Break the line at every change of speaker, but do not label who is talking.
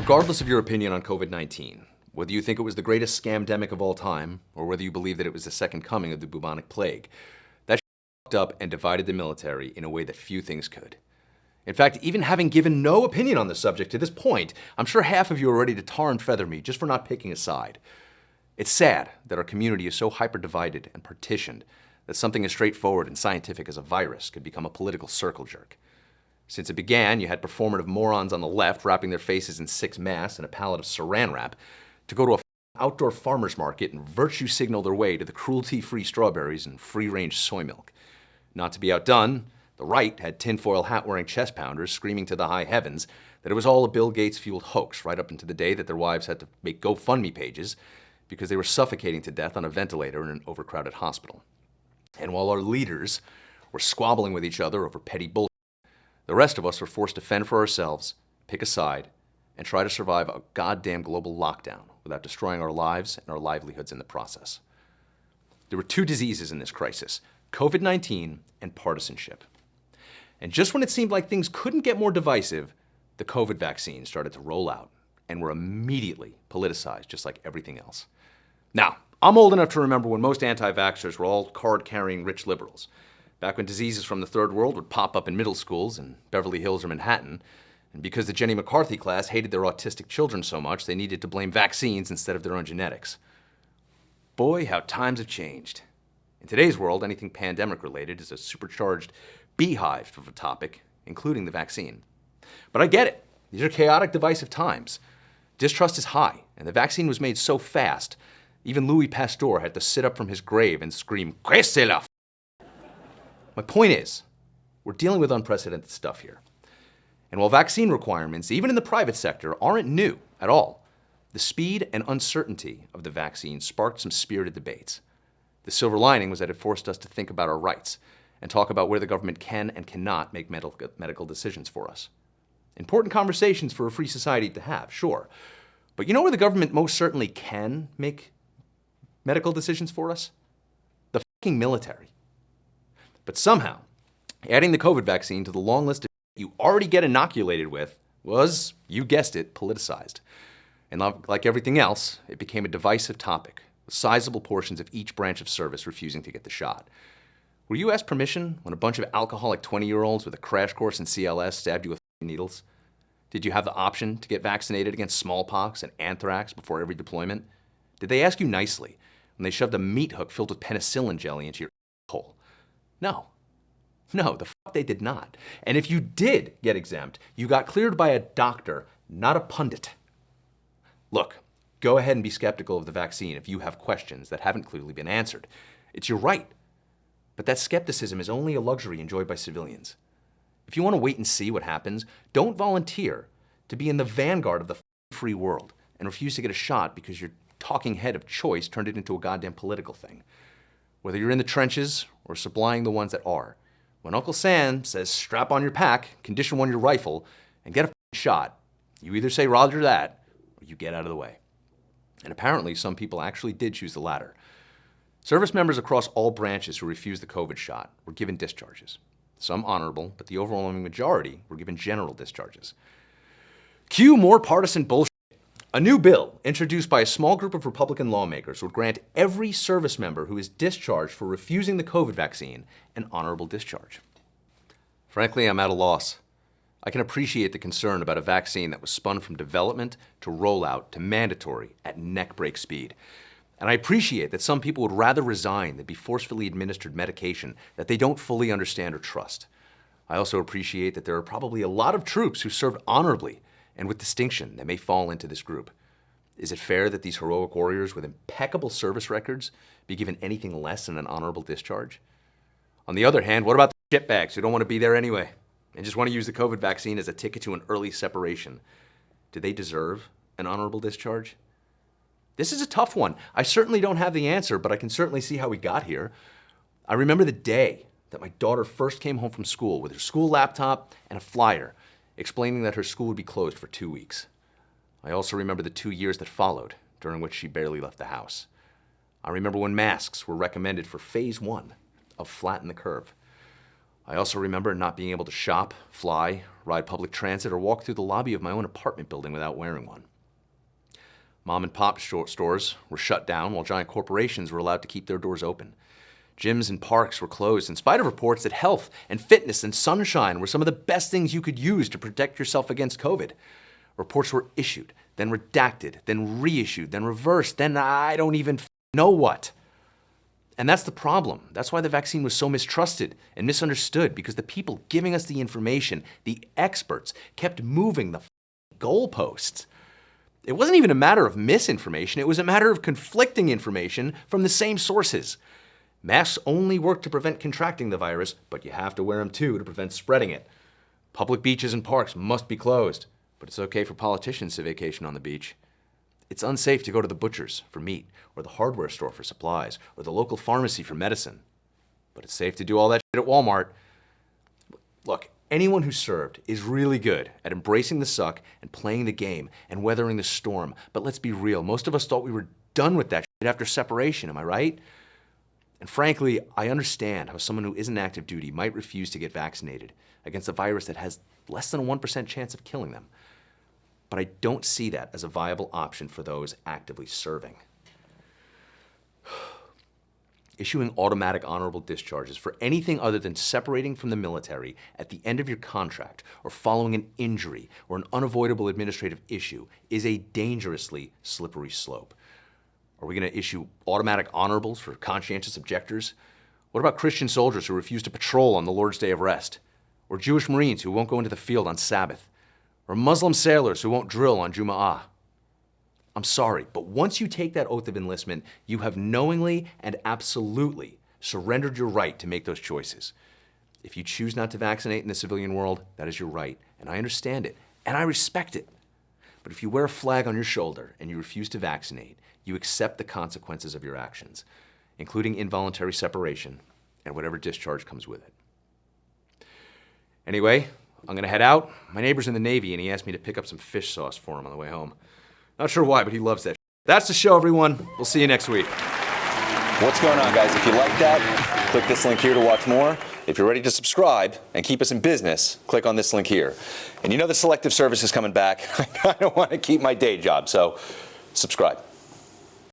Regardless of your opinion on COVID-19, whether you think it was the greatest scamdemic of all time, or whether you believe that it was the second coming of the bubonic plague, that fucked up and divided the military in a way that few things could. In fact, even having given no opinion on the subject to this point, I'm sure half of you are ready to tar and feather me just for not picking a side. It's sad that our community is so hyper-divided and partitioned that something as straightforward and scientific as a virus could become a political circle jerk. Since it began, you had performative morons on the left wrapping their faces in 6 masks and a pallet of saran wrap to go to a outdoor farmer's market and virtue signal their way to the cruelty-free strawberries and free-range soy milk. Not to be outdone, the right had tinfoil hat-wearing chest pounders screaming to the high heavens that it was all a Bill Gates-fueled hoax right up into the day that their wives had to make GoFundMe pages because they were suffocating to death on a ventilator in an overcrowded hospital. And while our leaders were squabbling with each other over petty bullshit, the rest of us were forced to fend for ourselves, pick a side, and try to survive a goddamn global lockdown without destroying our lives and our livelihoods in the process. There were 2 diseases in this crisis, COVID-19 and partisanship. And just when it seemed like things couldn't get more divisive, the COVID vaccine started to roll out and were immediately politicized just like everything else. Now, I'm old enough to remember when most anti-vaxxers were all card-carrying rich liberals. Back when diseases from the third world would pop up in middle schools in Beverly Hills or Manhattan, and because the Jenny McCarthy class hated their autistic children so much, they needed to blame vaccines instead of their own genetics. Boy, how times have changed. In today's world, anything pandemic-related is a supercharged beehive of a topic, including the vaccine. But I get it. These are chaotic, divisive times. Distrust is high, and the vaccine was made so fast, even Louis Pasteur had to sit up from his grave and scream, "Que c'est la f***?" My point is, we're dealing with unprecedented stuff here. And while vaccine requirements, even in the private sector, aren't new at all, the speed and uncertainty of the vaccine sparked some spirited debates. The silver lining was that it forced us to think about our rights and talk about where the government can and cannot make medical decisions for us. Important conversations for a free society to have, sure. But you know where the government most certainly can make medical decisions for us? The fucking military. But somehow, adding the COVID vaccine to the long list of you already get inoculated with was, you guessed it, politicized. And like everything else, it became a divisive topic, with sizable portions of each branch of service refusing to get the shot. Were you asked permission when a bunch of alcoholic 20-year-olds with a crash course in CLS stabbed you with needles? Did you have the option to get vaccinated against smallpox and anthrax before every deployment? Did they ask you nicely when they shoved a meat hook filled with penicillin jelly into your hole? No. No, the fuck they did not. And if you did get exempt, you got cleared by a doctor, not a pundit. Look, go ahead and be skeptical of the vaccine if you have questions that haven't clearly been answered. It's your right. But that skepticism is only a luxury enjoyed by civilians. If you want to wait and see what happens, don't volunteer to be in the vanguard of the free world and refuse to get a shot because your talking head of choice turned it into a goddamn political thing. Whether you're in the trenches or supplying the ones that are, when Uncle Sam says strap on your pack, condition 1 your rifle, and get a shot, you either say roger that or you get out of the way. And apparently some people actually did choose the latter. Service members across all branches who refused the COVID shot were given discharges. Some honorable, but the overwhelming majority were given general discharges. Cue more partisan bullshit. A new bill introduced by a small group of Republican lawmakers would grant every service member who is discharged for refusing the COVID vaccine an honorable discharge. Frankly, I'm at a loss. I can appreciate the concern about a vaccine that was spun from development to rollout to mandatory at neck-break speed. And I appreciate that some people would rather resign than be forcefully administered medication that they don't fully understand or trust. I also appreciate that there are probably a lot of troops who served honorably and with distinction that may fall into this group. Is it fair that these heroic warriors with impeccable service records be given anything less than an honorable discharge? On the other hand, what about the shitbags who don't want to be there anyway and just want to use the COVID vaccine as a ticket to an early separation? Do they deserve an honorable discharge? This is a tough one. I certainly don't have the answer, but I can certainly see how we got here. I remember the day that my daughter first came home from school with her school laptop and a flyer explaining that her school would be closed for 2 weeks. I also remember the 2 years that followed, during which she barely left the house. I remember when masks were recommended for phase 1 of Flatten the Curve. I also remember not being able to shop, fly, ride public transit, or walk through the lobby of my own apartment building without wearing one. Mom and pop stores were shut down while giant corporations were allowed to keep their doors open. Gyms and parks were closed in spite of reports that health and fitness and sunshine were some of the best things you could use to protect yourself against COVID. Reports were issued, then redacted, then reissued, then reversed, then I don't even know what. And that's the problem. That's why the vaccine was so mistrusted and misunderstood, because the people giving us the information, the experts, kept moving the goalposts. It wasn't even a matter of misinformation, it was a matter of conflicting information from the same sources. Masks only work to prevent contracting the virus, but you have to wear them too to prevent spreading it. Public beaches and parks must be closed, but it's okay for politicians to vacation on the beach. It's unsafe to go to the butcher's for meat, or the hardware store for supplies, or the local pharmacy for medicine. But it's safe to do all that shit at Walmart. Look, anyone who served is really good at embracing the suck and playing the game and weathering the storm. But let's be real, most of us thought we were done with that shit after separation, am I right? And frankly, I understand how someone who isn't active duty might refuse to get vaccinated against a virus that has less than a 1% chance of killing them. But I don't see that as a viable option for those actively serving. Issuing automatic honorable discharges for anything other than separating from the military at the end of your contract or following an injury or an unavoidable administrative issue is a dangerously slippery slope. Are we going to issue automatic honorables for conscientious objectors? What about Christian soldiers who refuse to patrol on the Lord's Day of Rest? Or Jewish Marines who won't go into the field on Sabbath? Or Muslim sailors who won't drill on Jumu'ah? I'm sorry, but once you take that oath of enlistment, you have knowingly and absolutely surrendered your right to make those choices. If you choose not to vaccinate in the civilian world, that is your right, and I understand it, and I respect it. But if you wear a flag on your shoulder and you refuse to vaccinate, you accept the consequences of your actions, including involuntary separation and whatever discharge comes with it. Anyway, I'm gonna head out. My neighbor's in the Navy and he asked me to pick up some fish sauce for him on the way home. Not sure why, but he loves that. That's the show, everyone. We'll see you next week.
What's going on, guys? If you like that, click this link here to watch more. If you're ready to subscribe and keep us in business, click on this link here. And you know the Selective Service is coming back. I don't want to keep my day job, so subscribe.